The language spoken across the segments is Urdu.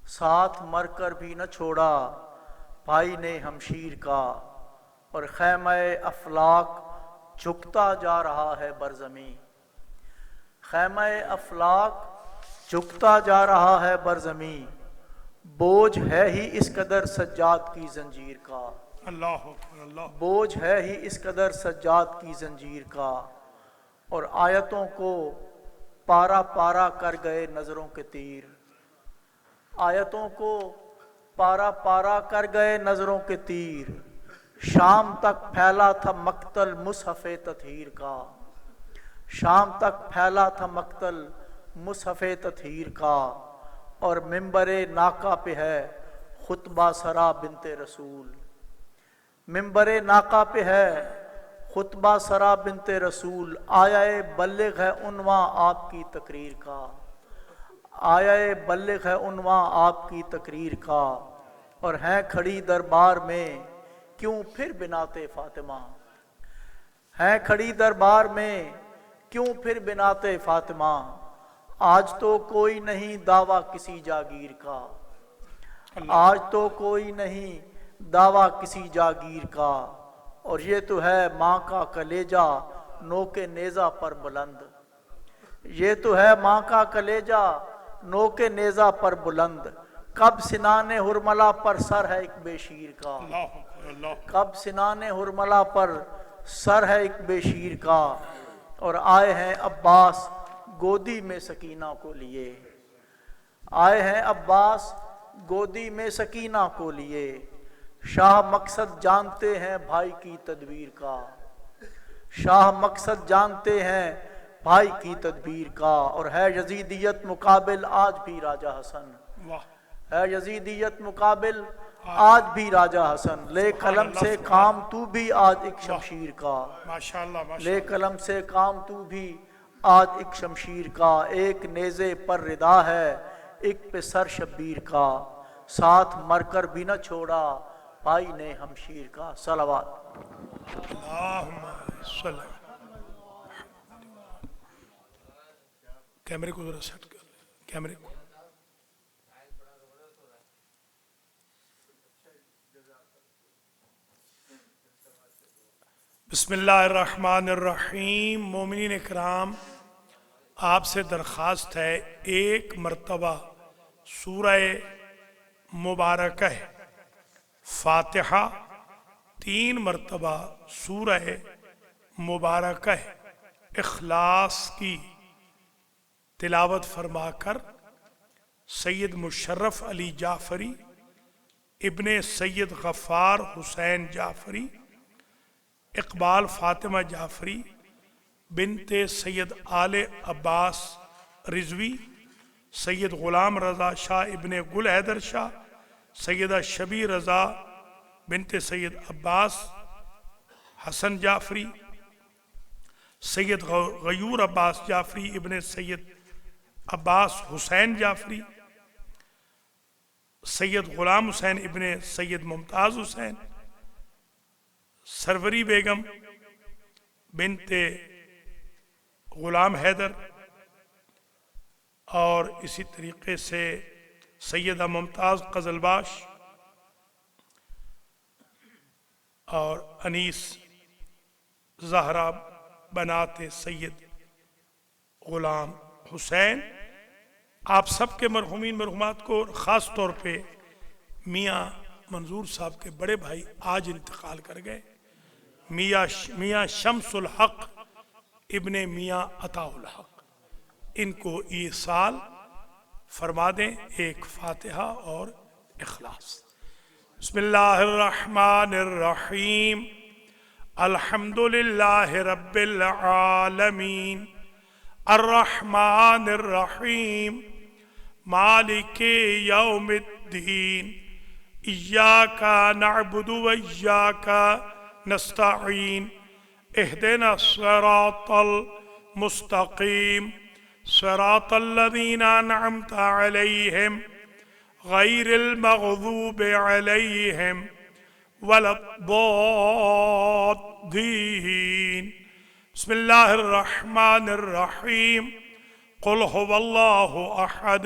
ساتھ مر کر بھی نہ چھوڑا بھائی نے ہمشیر کا، اور خیمہ افلاک جھکتا جا رہا ہے برزمیں، خیمہ افلاک جھکتا جا رہا ہے برزمیں، بوجھ ہے ہی اس قدر سجاد کی زنجیر کا، اللہ اکبر اللہ۔ بوجھ ہے ہی اس قدر سجاد کی زنجیر کا، اور آیتوں کو پارا پارا کر گئے نظروں کے تیر، آیتوں کو پارا پارا کر گئے نظروں کے تیر، شام تک پھیلا تھا مقتل مصحف تطہیر کا، شام تک پھیلا تھا مقتل مصحف تطہیر کا، اور منبر ناقہ پہ ہے خطبہ سرا بنت رسول، منبر ناقہ پہ ہے خطبہ سرا بنت رسول، آیا بلغ ہے عنواں آپ کی تقریر کا، آیا بلغ ہے عنواں آپ کی تقریر کا، اور ہیں کھڑی دربار میں کیوں پھر بنات فاطمہ، ہیں کھڑی دربار میں کیوں پھر بنات فاطمہ، آج تو کوئی نہیں دعویٰ کسی جاگیر کا، آج تو کوئی نہیں دعویٰ کسی جاگیر کا، اور یہ تو ہے ماں کا کلیجہ نوک نیزہ پر بلند، یہ تو ہے ماں کا کلیجہ نوک نیزہ پر بلند، کب سنان ہرملا پر سر ہے ایک بے شیر کا، اللہ اکبر اللہ۔ کب سنان ہرملا پر سر ہے ایک بے شیر کا، اور آئے ہیں عباس گودی میں سکینہ کو لیے، آئے ہیں عباس گودی میں سکینہ کو لیے، شاہ مقصد جانتے ہیں بھائی کی تدبیر کا، شاہ مقصد جانتے ہیں بھائی کی تدبیر کا، اور ہے یزیدیت مقابل آج بھی راجہ حسن، واہ، ہے یزیدیت مقابل آج بھی راجہ حسن، لے سبحان قلم اللہ سے سبحان کام اللہ۔ تو بھی آج ایک واہ، شمشیر کا، ماشاءاللہ لے ماشاءاللہ۔ قلم سے کام تو بھی آج ایک شمشیر کا، ایک نیزے پر ردا ہے ایک پہ سر شبیر کا، ساتھ مر کر بھی نہ چھوڑا بھائی نے ہمشیر کا، صلوات۔ اللہم صلی۔ کیمرے کو ذرا سیٹ کر لیں، کیمرے کو۔ بسم اللہ الرحمن الرحیم۔ مومنین اکرام، آپ سے درخواست ہے ایک مرتبہ سورہ مبارکہ فاتحہ، 3 مرتبہ سورہ مبارکہ اخلاص کی تلاوت فرما کر سید مشرف علی جعفری ابن سید غفار حسین جعفری، اقبال فاطمہ جعفری بنت سید آل عباس رضوی، سید غلام رضا شاہ ابن گل حیدر شاہ، سیدہ شبی رضا بنت سید عباس حسن جعفری، سید غیور عباس جعفری ابن سید عباس حسین جعفری، سید غلام حسین ابن سید ممتاز حسین، سروری بیگم بنت غلام حیدر، اور اسی طریقے سے سیدہ ممتاز قزلباش اور انیس زہرا بنات سید غلام حسین، آپ سب کے مرحومین مرحومات کو، خاص طور پہ میاں منظور صاحب کے بڑے بھائی آج انتقال کر گئے، میاں شمس الحق ابن میاں عطا الحق، ان کو یہ سال فرما دیں ایک فاتحہ اور اخلاص۔ بسم اللہ الرحمن الرحیم، الحمدللہ رب العالمین، الرحمن الرحیم، مالک یوم الدین، ایاک نعبد و ایاک نستعین، اہدنا الصراط المستقیم، صراط الذین انعمت علیہم غیر المغضوب علیہم ولا الضالین۔ بسم اللہ الرحمن الرحیم، قل هو اللہ احد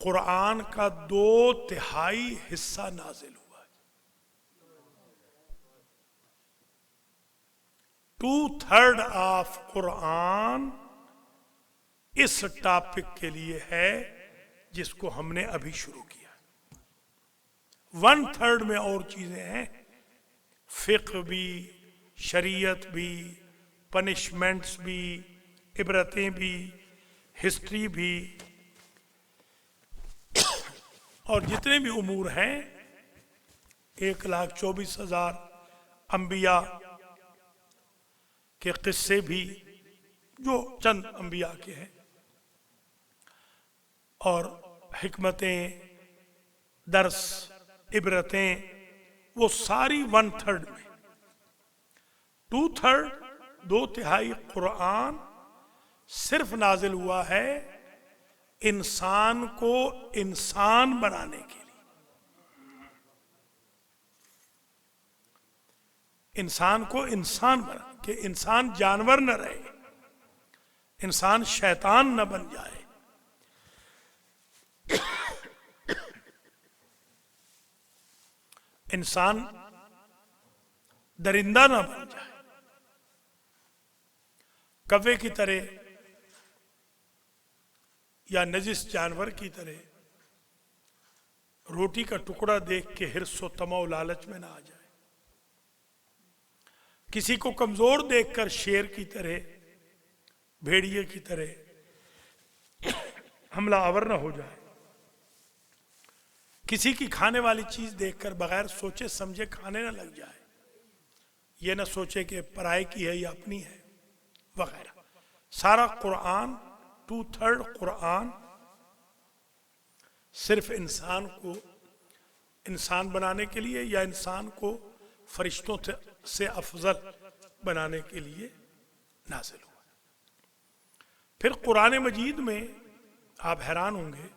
قرآن کا 2/3 حصہ نازل ہوا ہے. 2/3 آف قرآن اس ٹاپک کے لیے ہے جس کو ہم نے ابھی شروع کیا. 1/3 میں اور چیزیں ہیں، فقہ بھی، شریعت بھی، پنشمنٹس بھی، عبرتیں بھی، ہسٹری بھی، اور جتنے بھی امور ہیں. 1,24,000 انبیاء کے قصے بھی جو چند انبیاء کے ہیں، اور حکمتیں، درس، عبرتیں، وہ ساری 1/3 میں. 2/3 2/3 قرآن صرف نازل ہوا ہے انسان کو انسان بنانے کے لیے. انسان کو انسان بنا کہ انسان جانور نہ رہے، انسان شیطان نہ بن جائے، انسان درندہ نہ بن جائے، کوے کی طرح یا نجس جانور کی طرح روٹی کا ٹکڑا دیکھ کے حرص و طمع و لالچ میں نہ آ جائے، کسی کو کمزور دیکھ کر شیر کی طرح، بھیڑیے کی طرح حملہ آور نہ ہو جائے، کسی کی کھانے والی چیز دیکھ کر بغیر سوچے سمجھے کھانے نہ لگ جائے، یہ نہ سوچے کہ پرائے کی ہے یا اپنی ہے وغیرہ. سارا قرآن 2/3 قرآن صرف انسان کو انسان بنانے کے لیے یا انسان کو فرشتوں سے افضل بنانے کے لیے نازل ہوا. پھر قرآن مجید میں آپ حیران ہوں گے،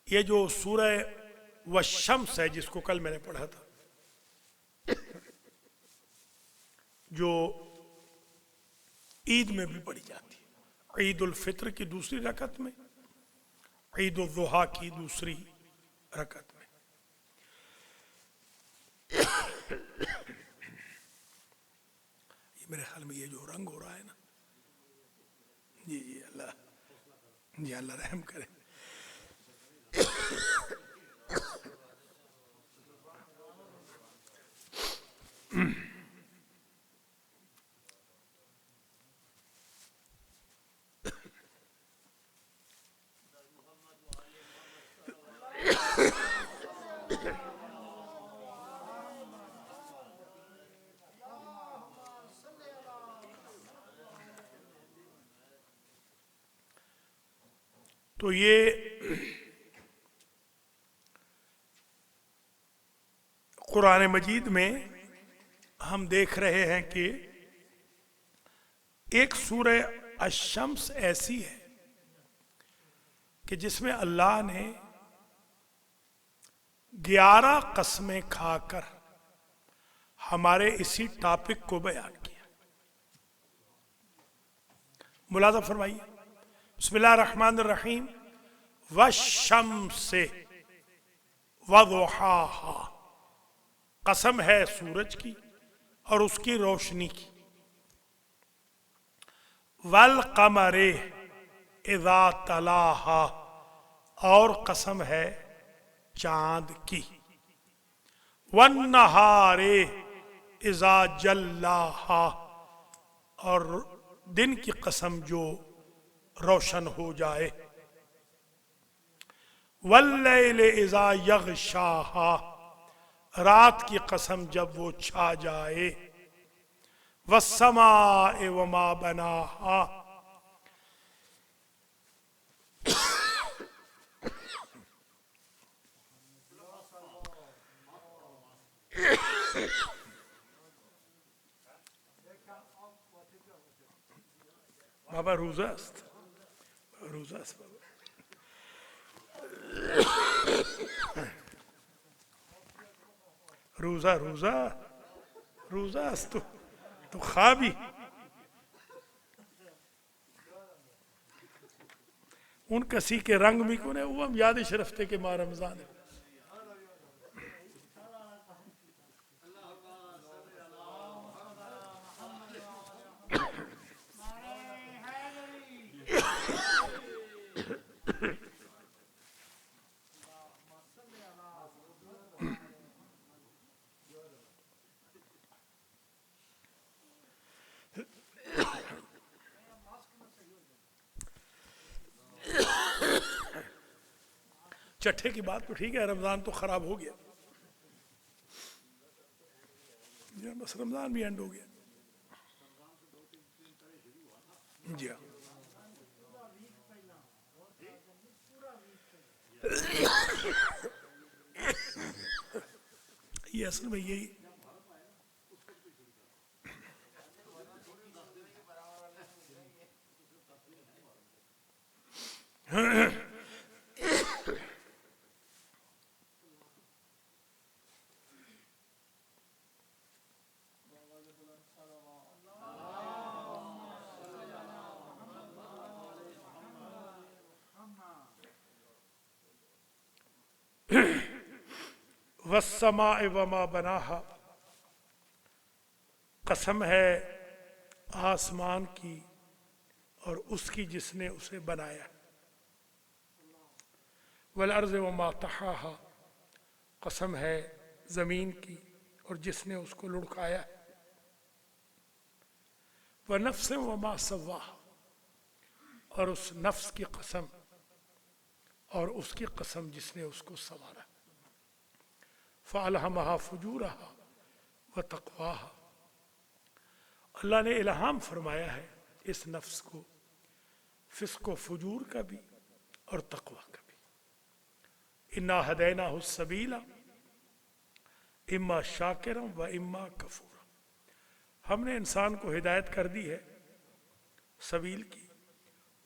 یہ جو سورہ والشمس ہے جس کو کل میں نے پڑھا تھا، جو عید میں بھی پڑھی جاتی ہے، عید الفطر کی دوسری رکعت میں، عید الضحیٰ کی دوسری رکعت میں. یہ میرے خیال میں یہ جو رنگ ہو رہا ہے نا، جی اللہ رحم کرے. تو یہ قرآن مجید میں ہم دیکھ رہے ہیں کہ ایک سورہ الشمس ایسی ہے کہ جس میں اللہ نے 11 قسمیں کھا کر ہمارے اسی ٹاپک کو بیان کیا. ملاحظہ فرمائیے، بسم اللہ الرحمن الرحیم. والشمس وضحاها، قسم ہے سورج کی اور اس کی روشنی کی. والقمر اذا تلاہا، اور قسم ہے چاند کی. والنہار اذا جلاہا، اور دن کی قسم جو روشن ہو جائے. واللیل اذا یغشاہا، رات کی قسم جب وہ چھا جائے. والسماء وما بناہا، بابا روزہ است، روزہ است بابا. روزہ است تو خوابی. ان کسی کے رنگ میکنه او هم یادش رفته که ما رمضانه. چٹھے کی بات تو ٹھیک ہے، رمضان تو خراب ہو گیا، بس رمضان بھی اینڈ ہو گیا. جی ہاں، یہ اصل میں یہی والسماء وما بناہا، قسم ہے آسمان کی اور اس کی جس نے اسے بنایا. والارض وما طحاہا، قسم ہے زمین کی اور جس نے اس کو لڑکایا. ونفس وما سواہا، اور اس نفس کی قسم اور اس کی قسم جس نے اس کو سنوارا. فَأَلْهَمَهَا فُجُورَهَا وَتَقْوَاهَا، اللہ نے الہام فرمایا ہے اس نفس کو فسق و فجور کا بھی اور تقوی کا بھی. اِنَّا هَدَيْنَاهُ السَّبِيلَ اِمَّا شَاكِرًا وَإِمَّا كَفُورًا، ہم نے انسان کو ہدایت کر دی ہے سبیل کی،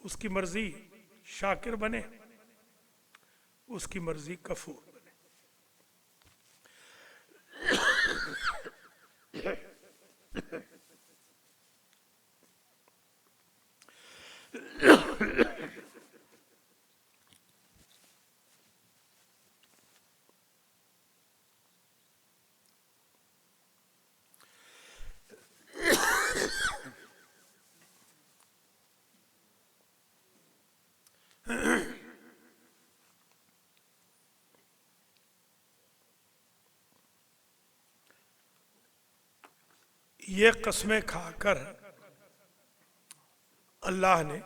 اس کی مرضی شاکر بنے، اس کی مرضی کفور بنے. یہ قسمیں کھا کر اللہ نے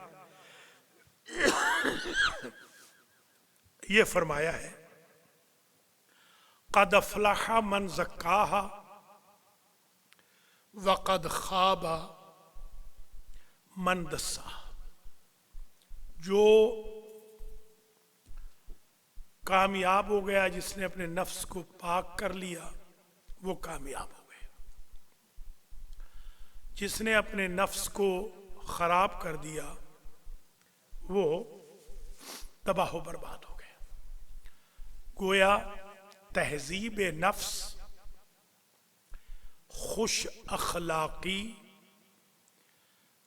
یہ فرمایا ہے قد افلح من زکاہا وقد خاب من دساہا، جو کامیاب ہو گیا جس نے اپنے نفس کو پاک کر لیا وہ کامیاب ہو گیا، جس نے اپنے نفس کو خراب کر دیا وہ تباہ و برباد ہو گیا. گویا تہذیب نفس، خوش اخلاقی،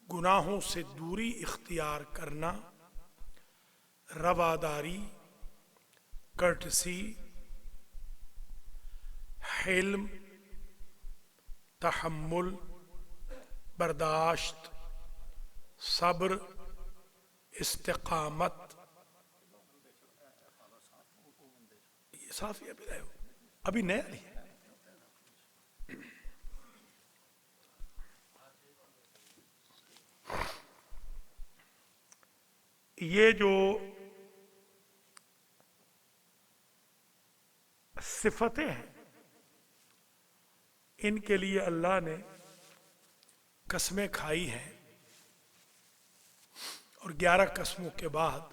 گناہوں سے دوری اختیار کرنا، رواداری، کرٹسی، حلم، تحمل، برداشت، صبر، استقامت، یہ صاف ہی ابھی رہے ہو، ابھی نیا نہیں ہے. یہ جو صفتیں ہیں ان کے لیے اللہ نے قسمیں کھائی ہیں، اور 11 قسموں کے بعد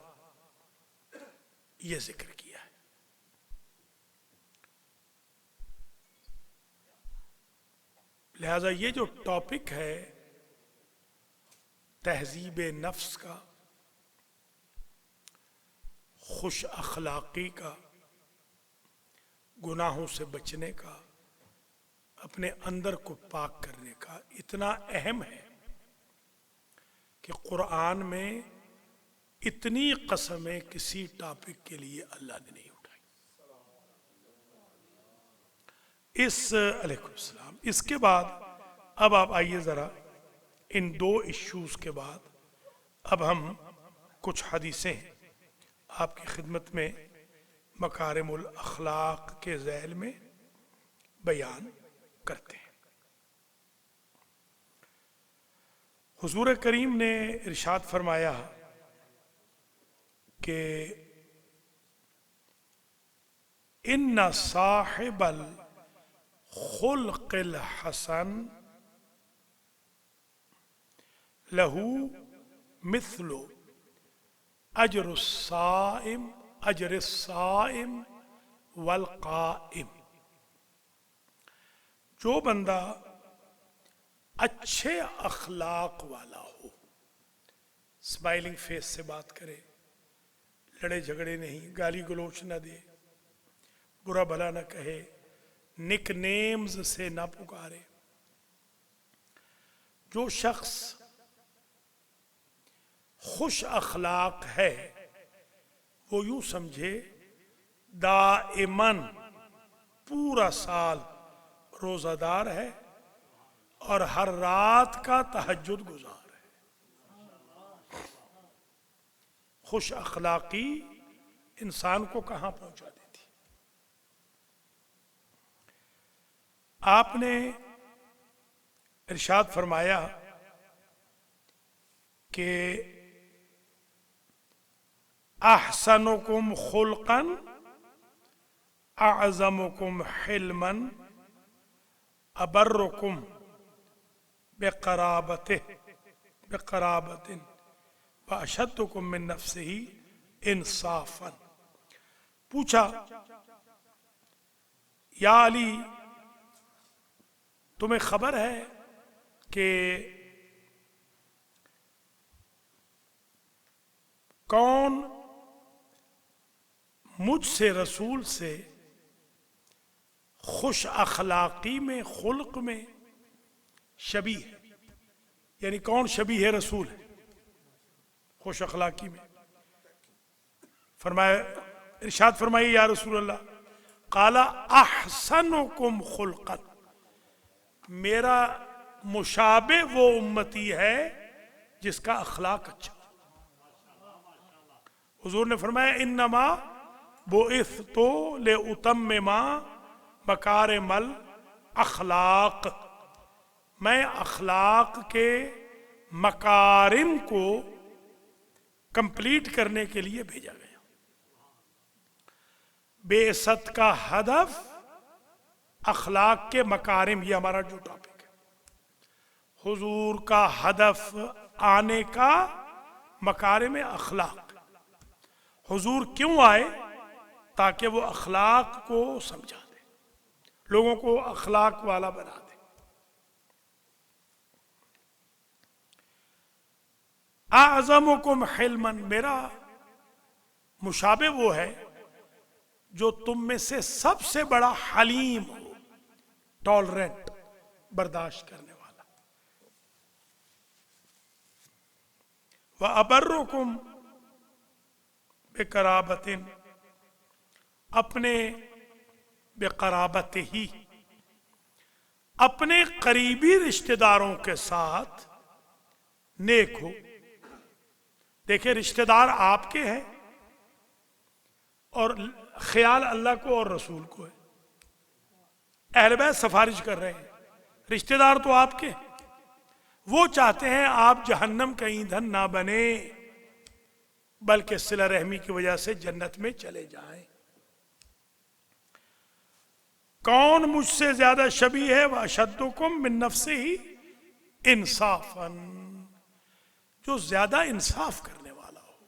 یہ ذکر کیا ہے. لہذا یہ جو ٹاپک ہے تہذیب نفس کا، خوش اخلاقی کا، گناہوں سے بچنے کا، اپنے اندر کو پاک کرنے کا، اتنا اہم ہے کہ قرآن میں اتنی قسمیں کسی ٹاپک کے لیے اللہ نے نہیں اٹھائی. علیکم السلام. اس کے بعد اب آپ آئیے ذرا ان دو ایشوز کے بعد اب ہم کچھ حدیثیں آپ کی خدمت میں مکارم الاخلاق کے ذیل میں بیان کرتے ہیں. حضور کریم نے ارشاد فرمایا کہ ان صاحب الخلق الحسن لہو مثل اجر الصائم والقائم. جو بندہ اچھے اخلاق والا ہو، اسمائلنگ فیس سے بات کرے، لڑے جھگڑے نہیں، گالی گلوچ نہ دے، برا بھلا نہ کہے، نک نیمز سے نہ پکارے، جو شخص خوش اخلاق ہے وہ یوں سمجھے دائماً پورا سال روزہ دار ہے اور ہر رات کا تہجد گزار ہے. خوش اخلاقی انسان کو کہاں پہنچا دیتی. آپ نے ارشاد فرمایا کہ احسنکم خلقا اعظمکم حلما ابرکم بقرابت واشدکم من نفسہ انصافا. پوچھا یا علی تمہیں خبر ہے کہ کون مجھ سے رسول سے خوش اخلاقی میں، خلق میں شبیہ ہے؟ یعنی کون شبیہ ہے رسول ہے خوش اخلاقی میں؟ فرمایا، ارشاد فرمائیے یا رسول اللہ. قال احسنکم خلقا، میرا مشابہ وہ امتی ہے جس کا اخلاق اچھا. حضور نے فرمایا انما بعثت لأتمم مکارم الاخلاق، میں اخلاق کے مکارم کو کمپلیٹ کرنے کے لیے بھیجا گیا. بعثت کا ہدف اخلاق کے مکارم، یہ ہمارا جو ٹاپک ہے. حضور کا ہدف آنے کا مکارم اخلاق. حضور کیوں آئے؟ تاکہ وہ اخلاق کو سمجھا دے، لوگوں کو اخلاق والا بنا دے. اعظمکم حلما، میرا مشابہ وہ ہے جو تم میں سے سب سے بڑا حلیم ہو، ٹالرنٹ، برداشت کرنے والا. وَأَبَرُّكُمْ بِقَرَابَةٍ، اپنے بقرابت ہی، اپنے قریبی رشتہ داروں کے ساتھ نیک ہو. دیکھیں رشتہ دار آپ کے ہیں اور خیال اللہ کو اور رسول کو ہے. اہل بیت سفارش کر رہے ہیں، رشتہ دار تو آپ کے ہیں. وہ چاہتے ہیں آپ جہنم کا ایندھن نہ بنے بلکہ صلہ رحمی کی وجہ سے جنت میں چلے جائیں. کون مجھ سے زیادہ شبیہ ہے؟ وَأَشَدُّكُم مِّن نَفْسِهِ انصافا، جو زیادہ انصاف کرنے والا ہو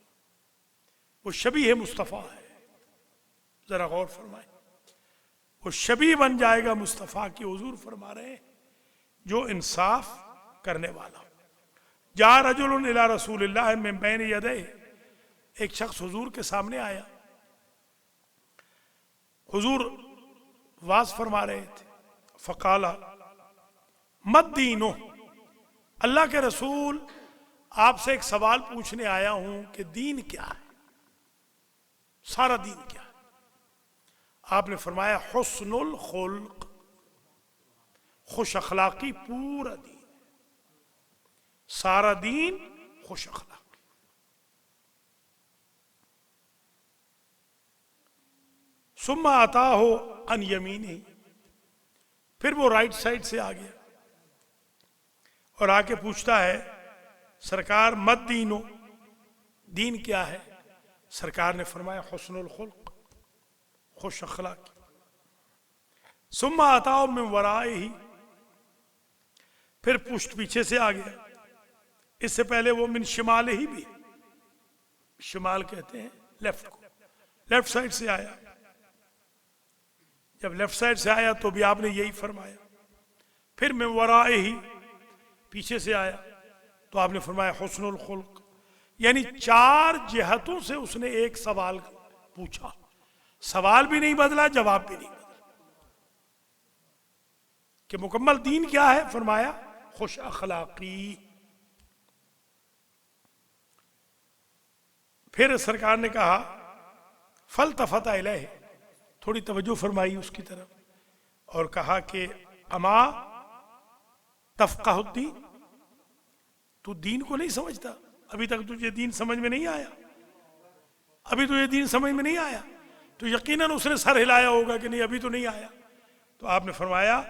وہ شبیہ مصطفیٰ ہے. ذرا غور فرمائیں، وہ شبیہ بن جائے گا مصطفیٰ کی. حضور فرما رہے ہیں جو انصاف کرنے والا ہو. جاء رجل الی رسول اللہ من بین یدیہ، ایک شخص حضور کے سامنے آیا. حضور واز فرما رہے تھے. فقال ما الدین، اللہ کے رسول آپ سے ایک سوال پوچھنے آیا ہوں کہ دین کیا ہے، سارا دین کیا ہے؟ آپ نے فرمایا حسن الخلق، خوش اخلاقی پورا دین، سارا دین خوش اخلاقی۔ ثم آتاہ عن یمینہ، پھر وہ رائٹ سائڈ سے آ گیا اور آ کے پوچھتا ہے سرکار مت دینو، دین کیا ہے؟ سرکار نے فرمایا حسن الخلق، خوش اخلاقی۔ ثم آتاہ من ورائہ، پھر پشت پیچھے سے آ گیا، اس سے پہلے وہ من شمال ہی بھی، شمال کہتے ہیں لیفٹ کو، لیفٹ سائڈ سے آیا۔ جب لیفٹ سائڈ سے آیا تو بھی آپ نے یہی فرمایا۔ پھر من ورائہ ہی، پیچھے سے آیا تو آپ نے فرمایا حسن الخلق، یعنی چار جہتوں سے اس نے ایک سوال پوچھا، سوال بھی نہیں بدلا، جواب بھی نہیں بدلا۔ کہ مکمل دین کیا ہے؟ فرمایا خوش اخلاقی۔ پھر سرکار نے کہا فالتفت الیہ، تھوڑی توجہ فرمائی اس کی طرف اور کہا کہ اما تفقہ الدین، تو دین کو نہیں سمجھتا؟ ابھی تک تجھے دین سمجھ میں نہیں آیا؟ ابھی تجھے دین سمجھ میں نہیں آیا؟ تو یقیناً اس نے سر ہلایا ہوگا کہ نہیں ابھی تو نہیں آیا۔ تو آپ نے فرمایا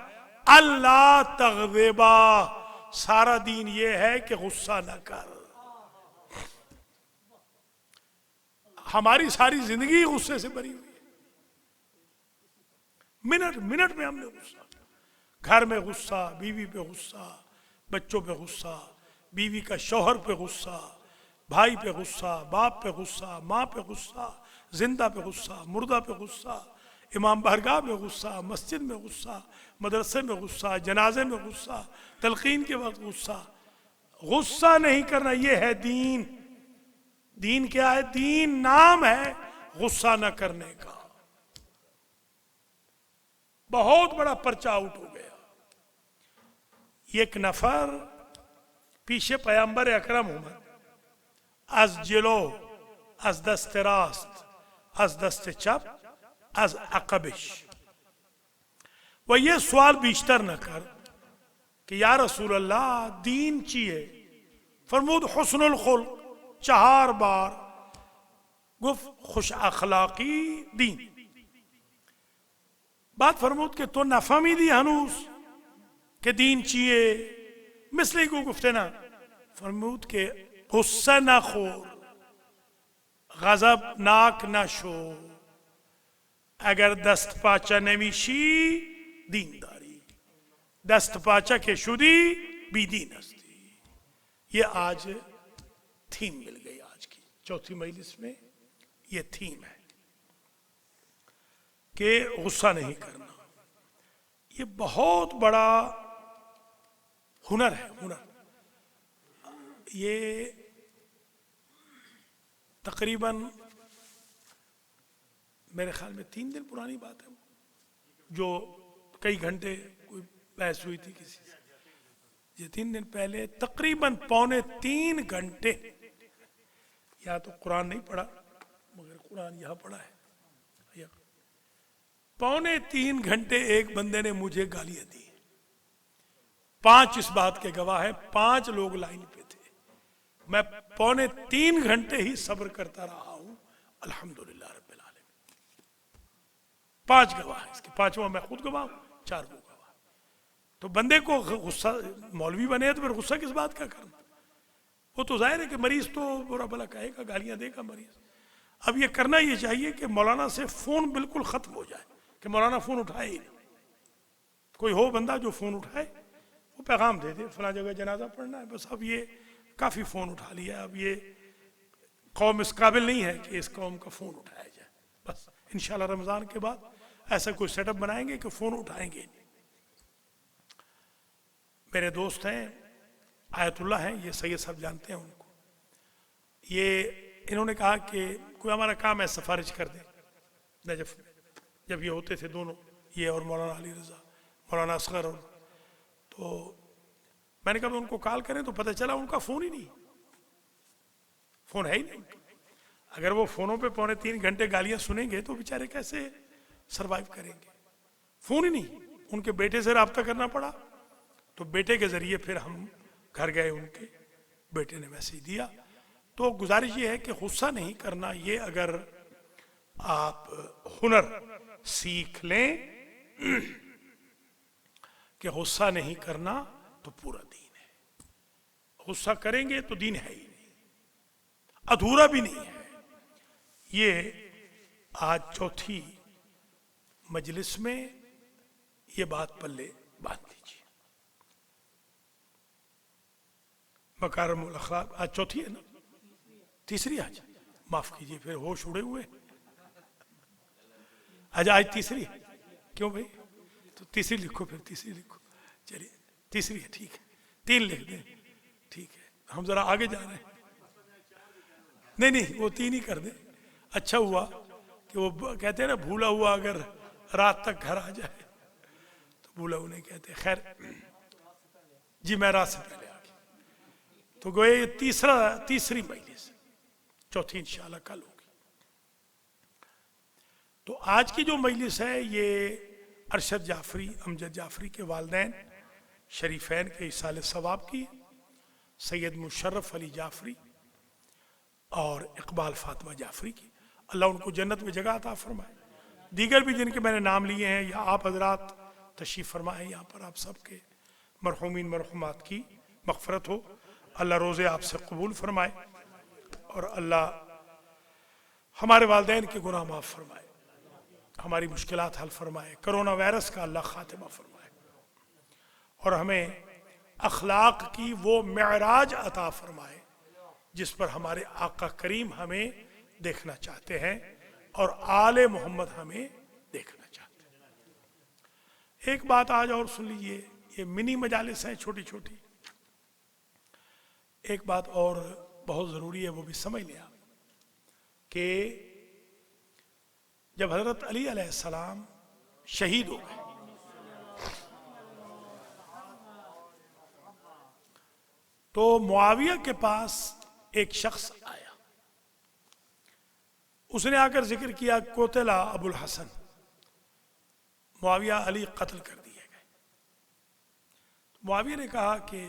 اللہ تغضبا، سارا دین یہ ہے کہ غصہ نہ کر۔ ہماری ساری زندگی غصے سے بھری ہوئی ہے، منٹ منٹ میں ہم نے غصہ، گھر میں غصہ، بیوی پہ غصہ، بچوں پہ غصہ، بیوی کا شوہر پہ غصہ، بھائی پہ غصہ، باپ پہ غصہ، ماں پہ غصہ، زندہ پہ غصہ، مردہ پہ غصہ، امام بارگاہ میں غصہ، مسجد میں غصہ، مدرسے میں غصہ، جنازے میں غصہ، تلقین کے وقت غصہ۔ غصہ نہیں کرنا، یہ ہے دین۔ دین کیا ہے؟ دین نام ہے غصہ نہ کرنے کا۔ بہت بڑا پرچہ آؤٹ ہو گیا۔ ایک نفر پیچھے پیغمبر اکرم اومد، از جلو، از دست راست، از دست چپ، از عقبش، وہ یہ سوال بیشتر نہ کر کہ یا رسول اللہ دین چیئے؟ فرمود حسن الخلق، 4 بار گفت خوش اخلاقی دین۔ بات فرمود کہ تو نفهمی دی هنوز کہ دین چیئے؟ مثل کو گفته نه؟ فرمود که غصه نخور، غضب ناک نشو، اگر دست پاچه نمیشی دین داری، دست پاچه که شدی بی دین هستی۔ یہ آج تھیم مل گئی، آج کی چوتھی مجلس میں یہ تھیم ہے کہ غصہ نہیں کرنا۔ یہ بہت بڑا ہنر ہے، ہنر۔ یہ تقریباً میرے خیال میں 3 دن پرانی بات ہے، جو کئی گھنٹے کوئی بحث ہوئی تھی کسی سے۔ یہ 3 دن پہلے تقریباً 2.25 گھنٹے، یا تو قرآن نہیں پڑھا مگر قرآن یہاں پڑھا ہے، 2.25 گھنٹے ایک بندے نے مجھے گالیاں دی۔ 5 اس بات کے گواہ ہیں، 5 لوگ لائن پہ تھے۔ میں 2.25 گھنٹے ہی صبر کرتا رہا ہوں، الحمدللہ رب العالمین۔ 5 گواہ ہیں، اس کے 5واں میں خود گواہ ہوں، 4 وہ گواہ۔ تو بندے کو غصہ، مولوی بنے تو پھر غصہ کس بات کا کرنا؟ وہ تو ظاہر ہے کہ مریض تو برا بھلا کہے گا، گالیاں دے گا مریض۔ اب یہ کرنا یہ چاہیے کہ مولانا سے فون بالکل ختم ہو جائے، کہ مولانا فون اٹھائے ہی نہیں۔ کوئی ہو بندہ جو فون اٹھائے، وہ پیغام دے دے فلاں جگہ جنازہ پڑھنا ہے، بس۔ اب یہ کافی فون اٹھا لیا، اب یہ قوم اس قابل نہیں ہے کہ اس قوم کا فون اٹھایا جائے۔ بس انشاءاللہ رمضان کے بعد ایسا کوئی سیٹ اپ بنائیں گے کہ فون اٹھائیں گے نہیں۔ میرے دوست ہیں آیت اللہ ہیں، یہ سید صاحب جانتے ہیں ان کو۔ یہ انہوں نے کہا کہ کوئی ہمارا کام ہے سفارش کر دیں نجف میں، جب یہ ہوتے تھے دونوں، یہ اور مولانا علی رضا، مولانا اصغر۔ اور تو میں نے کہا ان کو کال کریں، تو پتہ چلا ان کا فون ہی نہیں۔ فون ہے ہی نہیں. اگر وہ فونوں پہ 2.25 گھنٹے گالیاں سنیں گے تو بیچارے کیسے سروائیو کریں گے؟ فون ہی نہیں. ان کے بیٹے سے رابطہ کرنا پڑا تو بیٹے کے ذریعے پھر ہم گھر گئے ان کے، بیٹے نے میسج دیا. تو گزارش یہ ہے کہ غصہ نہیں کرنا، یہ اگر آپ ہنر سیکھ لیں کہ غصہ نہیں کرنا تو پورا دین ہے. غصہ کریں گے تو دین ہے ہی نہیں، ادھورا بھی نہیں ہے. یہ آج چوتھی مجلس میں یہ بات پلے باندھ دیجیے. مکارم الاخلاق آج چوتھی ہے نا؟ تیسری آج، معاف کیجیے، پھر ہوش اڑے ہوئے. آج تیسری ہے. کیوں بھائی؟ تو تیسری لکھو، پھر تیسری لکھو. چلیے تیسری ہے، ٹھیک ہے، 3 لکھ دیں. ٹھیک ہے، ہم ذرا آگے جا رہے ہیں. نہیں وہ 3 ہی کر دیں. اچھا ہوا کہ وہ کہتے ہیں نا بھولا ہوا اگر رات تک گھر آ جائے تو بھولا ہوا نہیں کہتے. خیر جی، میں رات سے پہلے آ گیا. تو گوئے تیسری مجلس، چوتھی انشاءاللہ کل ہوگی. تو آج کی جو مجلس ہے یہ ارشد جعفری، امجد جعفری کے والدین شریفین کے ایصال ثواب کی، سید مشرف علی جعفری اور اقبال فاطمہ جعفری کی. اللہ ان کو جنت میں جگہ عطا فرمائے. دیگر بھی جن کے میں نے نام لیے ہیں یا آپ حضرات تشریف فرمائے یہاں پر، آپ سب کے مرحومین مرحومات کی مغفرت ہو. اللہ روزے آپ سے قبول فرمائے اور اللہ ہمارے والدین کے گناہ معاف فرمائے، ہماری مشکلات حل فرمائے. کرونا وائرس کا اللہ خاتمہ فرمائے اور ہمیں اخلاق کی وہ معراج عطا فرمائے جس پر ہمارے آقا کریم ہمیں دیکھنا چاہتے ہیں اور آل محمد ہمیں دیکھنا چاہتے ہیں. ایک بات آج اور سن لیجئے، یہ منی مجالس ہیں چھوٹی چھوٹی. ایک بات اور بہت ضروری ہے، وہ بھی سمجھ لیں آپ کہ جب حضرت علی علیہ السلام شہید ہو گئے تو معاویہ کے پاس ایک شخص آیا. اس نے آ کر ذکر کیا قتل ابو الحسن، معاویہ علی قتل کر دیے گئے. معاویہ نے کہا کہ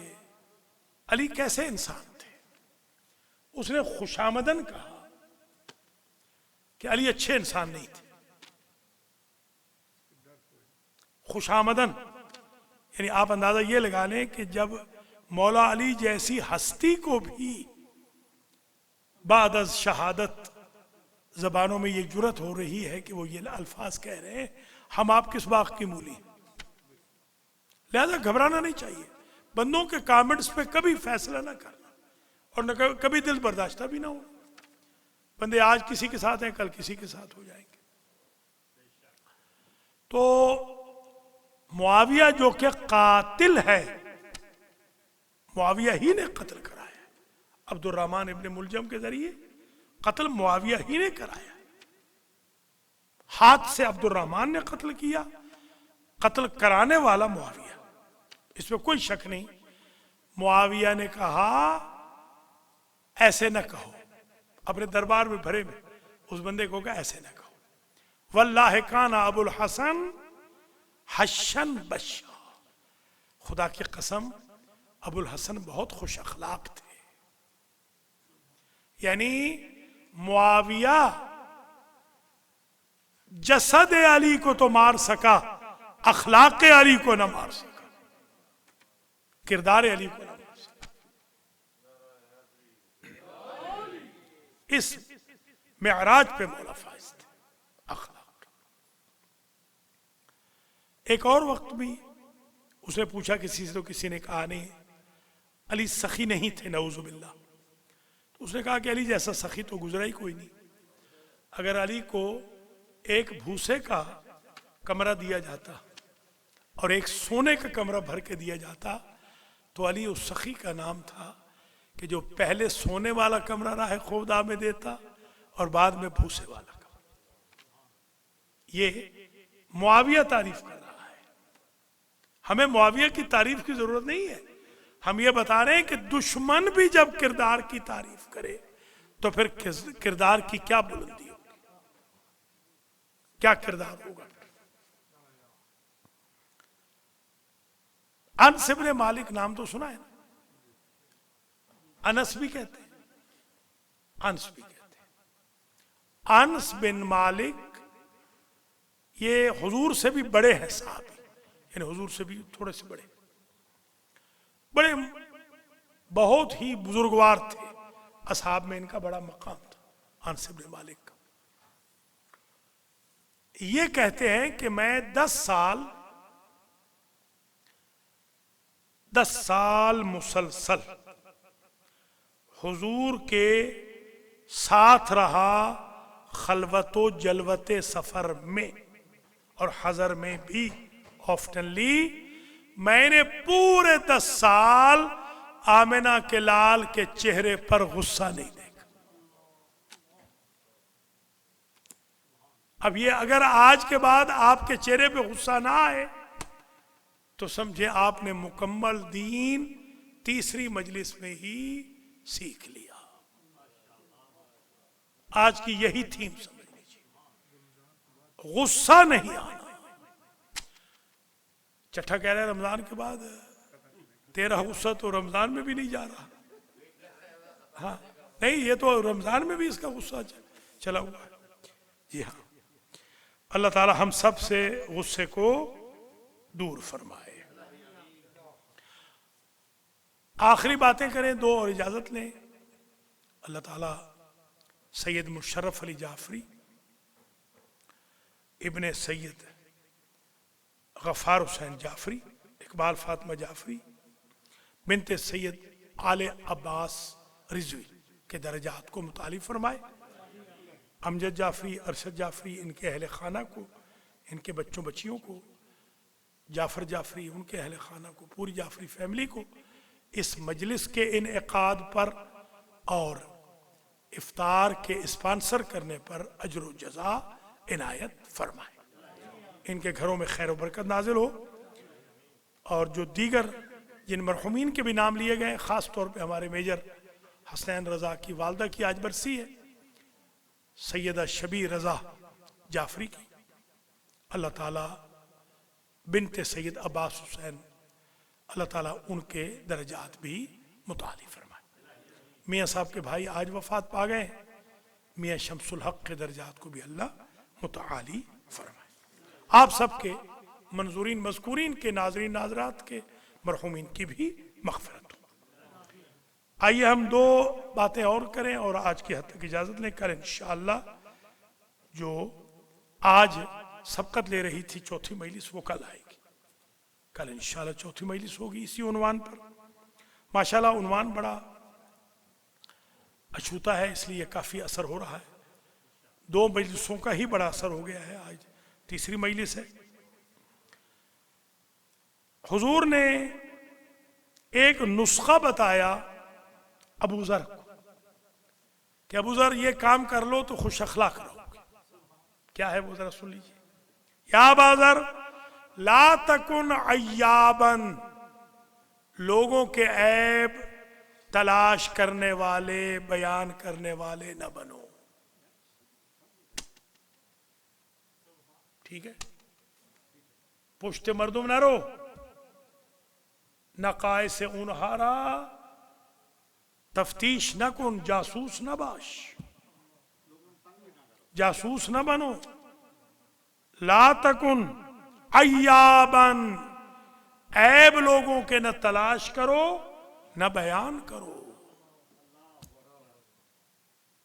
علی کیسے انسان تھے؟ اس نے خوشامدن کہا کہ علی اچھے انسان نہیں تھے. خوشامدن یعنی آپ اندازہ یہ لگا لیں کہ جب مولا علی جیسی ہستی کو بھی بعد از شہادت زبانوں میں یہ جرت ہو رہی ہے کہ وہ یہ الفاظ کہہ رہے ہیں، ہم آپ کس باغ کی مولی. لہذا گھبرانا نہیں چاہیے. بندوں کے کامنٹس پہ کبھی فیصلہ نہ کرنا اور نہ کبھی دل برداشتہ بھی نہ ہو. بندے آج کسی کے ساتھ ہیں، کل کسی کے ساتھ ہو جائیں گے. تو معاویہ جو کہ قاتل ہے، معاویہ ہی نے قتل کرایا. عبد الرحمن ابن ملجم کے ذریعے قتل معاویہ ہی نے کرایا. ہاتھ سے عبد الرحمن نے قتل کیا، قتل کرانے والا معاویہ، اس میں کوئی شک نہیں. معاویہ نے کہا ایسے نہ کہو، اپنے دربار میں بھرے میں اس بندے کو کہا ایسے نہ کہو. واللہ کان ابو الحسن حشن بشا، خدا کی قسم ابو الحسن بہت خوش اخلاق تھے. یعنی معاویہ جسد علی کو تو مار سکا، اخلاق علی کو نہ مار سکا، کردار علی کو نہ مار سکا. اس معراج پہ مولا فائز تھے اخلاق. ایک اور وقت بھی اس نے پوچھا کسی سے تو کسی نے کہا نہیں، علی سخی نہیں تھے نعوذ باللہ. اس نے کہا کہ علی جیسا سخی تو گزرا ہی کوئی نہیں. اگر علی کو ایک بھوسے کا کمرہ دیا جاتا اور ایک سونے کا کمرہ بھر کے دیا جاتا تو علی اس سخی کا نام تھا کہ جو پہلے سونے والا کمرہ راہ خوفدہ میں دیتا اور بعد میں بھوسے والا کمرہ. یہ معاویہ تعریف کر رہا ہے. ہمیں معاویہ کی تعریف کی ضرورت نہیں ہے. ہم یہ بتا رہے ہیں کہ دشمن بھی جب کردار کی تعریف کرے تو پھر کردار کی کیا بلندی ہوگی، کیا کردار ہوگا۔ انس بن مالک نام تو سنا ہے نا، انس بھی کہتے ہیں، انس بھی کہتے ہیں۔ انس بن مالک یہ حضور سے بھی بڑے ہیں صحابی، یعنی حضور سے بھی تھوڑے سے بڑے، بہت ہی بزرگوار تھے، اصحاب میں ان کا بڑا مقام تھا انس بن مالک کا۔ یہ کہتے ہیں کہ میں 10 سال مسلسل حضور کے ساتھ رہا، خلوت و جلوت سفر میں اور حضر میں بھی آفٹنلی۔ میں نے پورے 10 سال آمنہ کے لال کے چہرے پر غصہ نہیں دیکھا۔ اب یہ اگر آج کے بعد آپ کے چہرے پہ غصہ نہ آئے تو سمجھے آپ نے مکمل دین تیسری مجلس میں ہی سیکھ لیا۔ آج کی یہی تھیم سمجھ لیجیے، غصہ نہیں آنا۔ چٹھا کہہ رہا ہے رمضان کے بعد تیرا غصہ تو رمضان میں بھی نہیں جا رہا۔ ہاں نہیں، یہ تو رمضان میں بھی اس کا غصہ چلا ہوا ہے۔ جی ہاں، اللہ تعالی ہم سب سے غصے کو دور فرمائے۔ آخری باتیں کریں دو اور اجازت لیں۔ اللہ تعالی سید مشرف علی جعفری ابن سید غفار حسین جعفری، اقبال فاطمہ جعفری بنت سید آل عباس رضوی کے درجات کو متعالی فرمائے۔ امجد جعفری، ارشد جعفری، ان کے اہل خانہ کو، ان کے بچوں بچیوں کو، جعفر جعفری ان کے اہل خانہ کو، پوری جعفری فیملی کو اس مجلس کے انعقاد پر اور افطار کے اسپانسر کرنے پر اجر و جزا عنایت فرمائے۔ ان کے گھروں میں خیر و برکت نازل ہو، اور جو دیگر جن مرحومین کے بھی نام لیے گئے، خاص طور پہ ہمارے میجر حسنین رضا کی والدہ کی آج برسی ہے، سیدہ شبیر رضا جعفری کی، اللہ تعالیٰ بنت سید عباس حسین، اللہ تعالیٰ ان کے درجات بھی متعالی فرمائے۔ میاں صاحب کے بھائی آج وفات پا گئے، میاں شمس الحق کے درجات کو بھی اللہ متعالی فرمائے۔ آپ سب کے منظورین مذکورین کے، ناظرین ناظرات کے، مرحومین کی بھی مغفرت ہو۔ آئیے ہم دو باتیں اور کریں اور آج کی حد تک اجازت لیں۔ کل انشاءاللہ جو آج سبقت لے رہی تھی چوتھی مجلس، وہ کل آئے گی۔ کل انشاءاللہ چوتھی مجلس ہوگی اسی عنوان پر۔ ماشاءاللہ عنوان بڑا اچھوتا ہے، اس لیے کافی اثر ہو رہا ہے۔ 2 مجلسوں کا ہی بڑا اثر ہو گیا ہے، آج تیسری مجلس ہے۔ حضور نے ایک نسخہ بتایا ابو ذر کو کہ ابو ذر یہ کام کر لو تو خوش اخلاق رہو گے۔ کیا ہے وہ ذرا سن لیجیے۔ یا ابا ذر لا تکن عیابا، لوگوں کے عیب تلاش کرنے والے، بیان کرنے والے نہ بنو۔ ٹھیک ہے، پشت مردم نہ رو، نقائص سے انہارا تفتیش نہ کن، جاسوس نہ باش، جاسوس نہ بنو۔ لا تکن عیابا، عیب لوگوں کے نہ تلاش کرو نہ بیان کرو،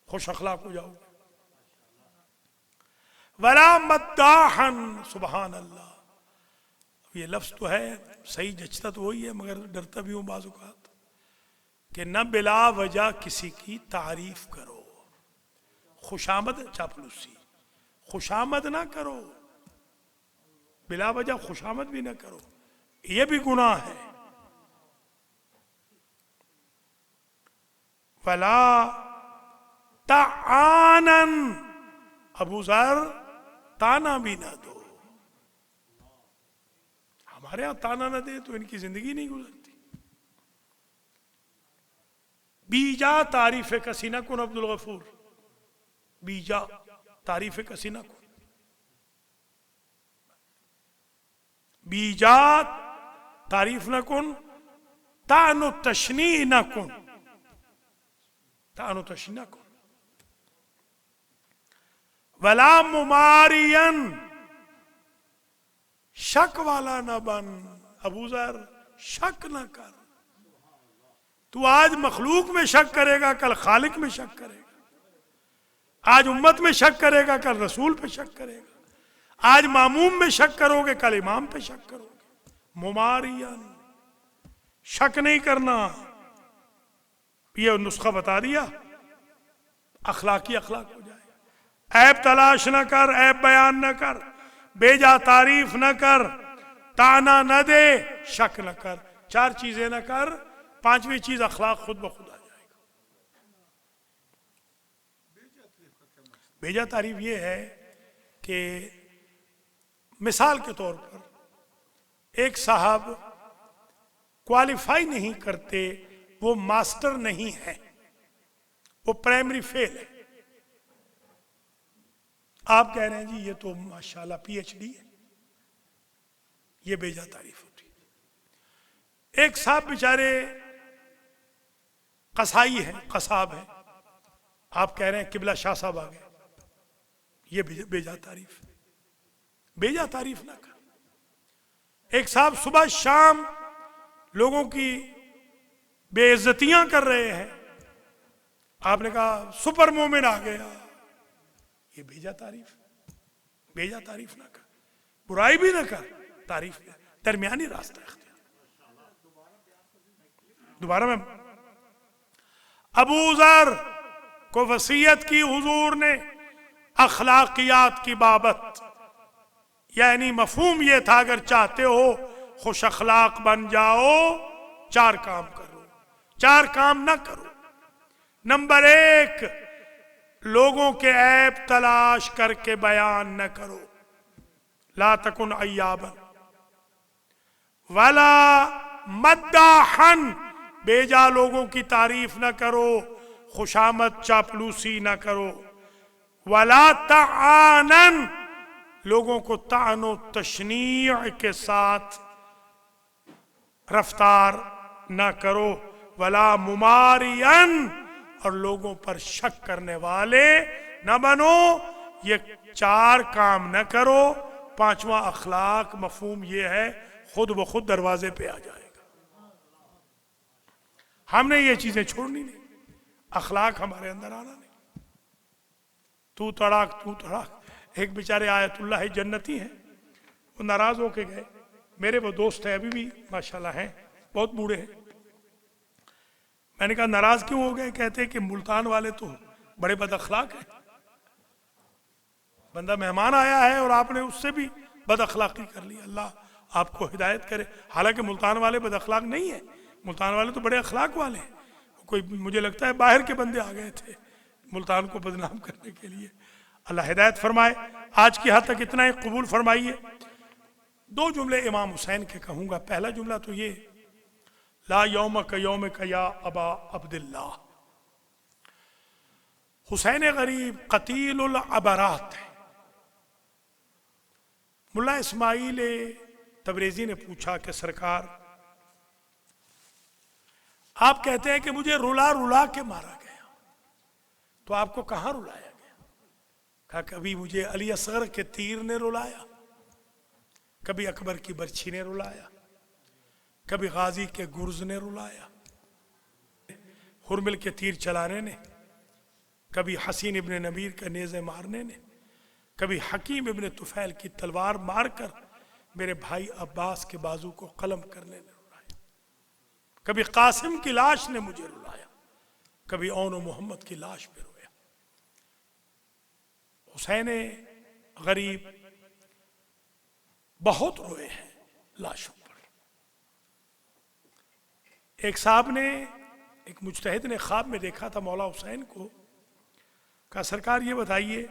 خوش اخلاق ہو جاؤ۔ ولا مداحا، سبحان اللہ، یہ لفظ تو ہے صحیح، جچتا تو وہی ہے، مگر ڈرتا بھی ہوں بعض اوقات کہ نہ بلا وجہ کسی کی تعریف کرو، خوشامد، چاپلوسی، خوشامد نہ کرو، بلا وجہ خوشامد بھی نہ کرو، یہ بھی گناہ ہے۔ ولا تعانن، ابو ذر تانا بھی نہ دو۔ ہمارے ہاں تانا نہ دے تو ان کی زندگی نہیں گزرتی۔ بیجا تعریف کسی نہ کن عبد الغفور، بیجا تعریف کسی نہ کن، بیجا تعریف نہ کن، طعن و تشنیع نہ کن، طعن و تشنیع نہ کن، ولا ممارین، شک والا نہ بن، ابو ذر شک نہ کر، تو آج مخلوق میں شک کرے گا کل خالق میں شک کرے گا، آج امت میں شک کرے گا کل رسول پہ شک کرے گا، آج ماموم میں شک کرو گے کل امام پہ شک کرو گے، ممارین، شک نہیں کرنا، یہ نسخہ بتا دیا، اخلاق ہو جائے، عیب تلاش نہ کر، عیب بیان نہ کر، بیجا تعریف نہ کر، تانا نہ دے، شک نہ کر، 4 چیزیں نہ کر، 5ویں چیز اخلاق خود بخود آ جائے گا۔ بیجا تعریف یہ ہے کہ مثال کے طور پر ایک صاحب کوالیفائی نہیں کرتے، وہ ماسٹر نہیں ہے، وہ پرائمری فیل ہے، آپ کہہ رہے ہیں جی یہ تو ماشاءاللہ پی ایچ ڈی ہے، یہ بیجا تعریف ہوتی ہے۔ ایک صاحب بیچارے قصائی ہیں، قصاب ہیں، آپ کہہ رہے ہیں قبلہ شاہ صاحب آ گئے، یہ بیجا تعریف، بیجا تعریف نہ کر۔ ایک صاحب صبح شام لوگوں کی بے عزتیاں کر رہے ہیں، آپ نے کہا سپر مومن آ گیا، یہ بیجا تعریف نہ کر، برائی بھی نہ کر، تعریف بھی، درمیانی راستہ اختیار۔ دوبارہ میں ابو ذر کو وصیت کی حضور نے اخلاقیات کی بابت، یعنی مفہوم یہ تھا اگر چاہتے ہو خوش اخلاق بن جاؤ 4 کام کرو، 4 کام نہ کرو۔ نمبر 1، لوگوں کے عیب تلاش کر کے بیان نہ کرو، لا تکن عیابا ولا مداحن، بیجا لوگوں کی تعریف نہ کرو، خوشامد چاپلوسی نہ کرو، ولا تعانن، لوگوں کو طعن و تشنیع کے ساتھ رفتار نہ کرو، ولا ممارین، اور لوگوں پر شک کرنے والے نہ بنو۔ یہ 4 کام نہ کرو، 5واں اخلاق مفہوم یہ ہے خود بخود دروازے پہ آ جائے گا۔ ہم نے یہ چیزیں چھوڑنی نہیں، اخلاق ہمارے اندر آنا نہیں۔ تو تڑاک، ایک بیچارے آیت اللہ جنتی ہیں، وہ ناراض ہو کے گئے، میرے وہ دوست ہیں ابھی بھی ماشاءاللہ ہیں، بہت بوڑھے ہیں، میں نے کہا ناراض کیوں ہو گئے؟ کہتے کہ ملتان والے تو بڑے بد اخلاق ہیں، بندہ مہمان آیا ہے اور آپ نے اس سے بھی بد اخلاقی کر لی، اللہ آپ کو ہدایت کرے۔ حالانکہ ملتان والے بد اخلاق نہیں ہیں، ملتان والے تو بڑے اخلاق والے ہیں، کوئی مجھے لگتا ہے باہر کے بندے آ گئے تھے ملتان کو بدنام کرنے کے لیے، اللہ ہدایت فرمائے۔ آج کی حد تک اتنا ہی قبول فرمائیے۔ 2 جملے امام حسین کے کہوں گا۔ پہلا جملہ تو یہ، لا یومک یومک یا ابا عبداللہ، حسین غریب قتیل العبرات ہے۔ ملا اسماعیل تبریزی نے پوچھا کہ سرکار آپ کہتے ہیں کہ مجھے رلا رلا کے مارا گیا، تو آپ کو کہاں رلایا گیا؟ کہا کبھی مجھے علی اصغر کے تیر نے رلایا، کبھی اکبر کی برچھی نے رلایا، کبھی غازی کے گرز نے رلایا، ہرمل کے تیر چلانے نے، کبھی حسین ابن نبیر کا نیزے مارنے نے، کبھی حکیم ابن طفیل کی تلوار مار کر میرے بھائی عباس کے بازو کو قلم کرنے نے رلایا، کبھی قاسم کی لاش نے مجھے رلایا، کبھی اون و محمد کی لاش پہ رویا۔ حسین غریب بہت روئے ہیں لاشوں پر۔ ایک صاحب نے، ایک مجتہد نے خواب میں دیکھا تھا مولا حسین کو، کہا سرکار یہ بتائیے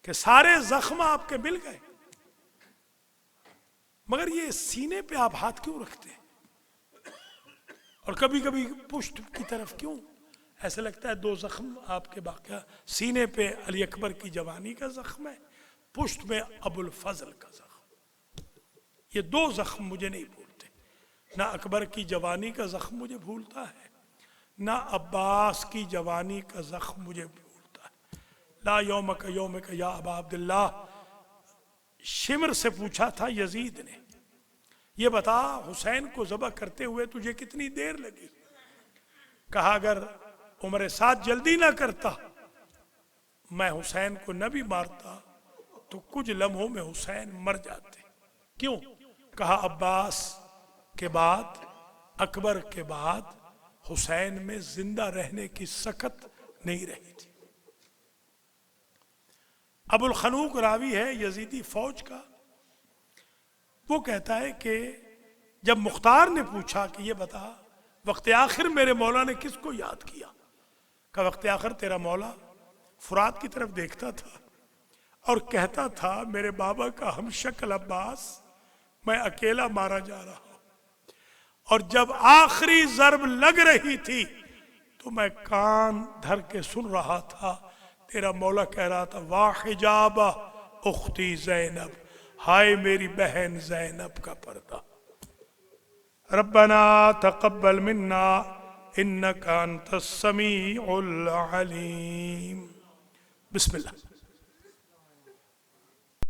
کہ سارے زخم آپ کے مل گئے، مگر یہ سینے پہ آپ ہاتھ کیوں رکھتے ہیں؟ اور کبھی کبھی پشت کی طرف کیوں؟ ایسا لگتا ہے 2 زخم آپ کے باقی، سینے پہ علی اکبر کی جوانی کا زخم ہے، پشت میں ابو الفضل کا زخم. یہ 2 زخم مجھے نہیں بھولتے، نہ اکبر کی جوانی کا زخم مجھے بھولتا ہے، نہ عباس کی جوانی کا زخم مجھے بھولتا ہے. لا یومک یومک یا ابا عبداللہ. شمر سے پوچھا تھا یزید نے، یہ بتا حسین کو ذبح کرتے ہوئے تجھے کتنی دیر لگی؟ کہا اگر عمر سعد جلدی نہ کرتا میں حسین کو نہ بھی مارتا تو کچھ لمحوں میں حسین مر جاتے. کیوں؟ کہا عباس کے بعد، اکبر کے بعد حسین میں زندہ رہنے کی سخت نہیں رہی تھی. ابو الخنوق راوی ہے یزیدی فوج کا، وہ کہتا ہے کہ جب مختار نے پوچھا کہ یہ بتا وقت آخر میرے مولا نے کس کو یاد کیا؟ کہ وقت آخر تیرا مولا فرات کی طرف دیکھتا تھا اور کہتا تھا میرے بابا کا ہم شکل عباس میں اکیلا مارا جا رہا ہوں، اور جب آخری ضرب لگ رہی تھی تو میں کان دھر کے سن رہا تھا، تیرا مولا کہہ رہا تھا واہ حجابہ اختی زینب، ہائے میری بہن زینب کا پردہ. ربنا تقبل منا انک انت السمیع العلیم. بسم اللہ.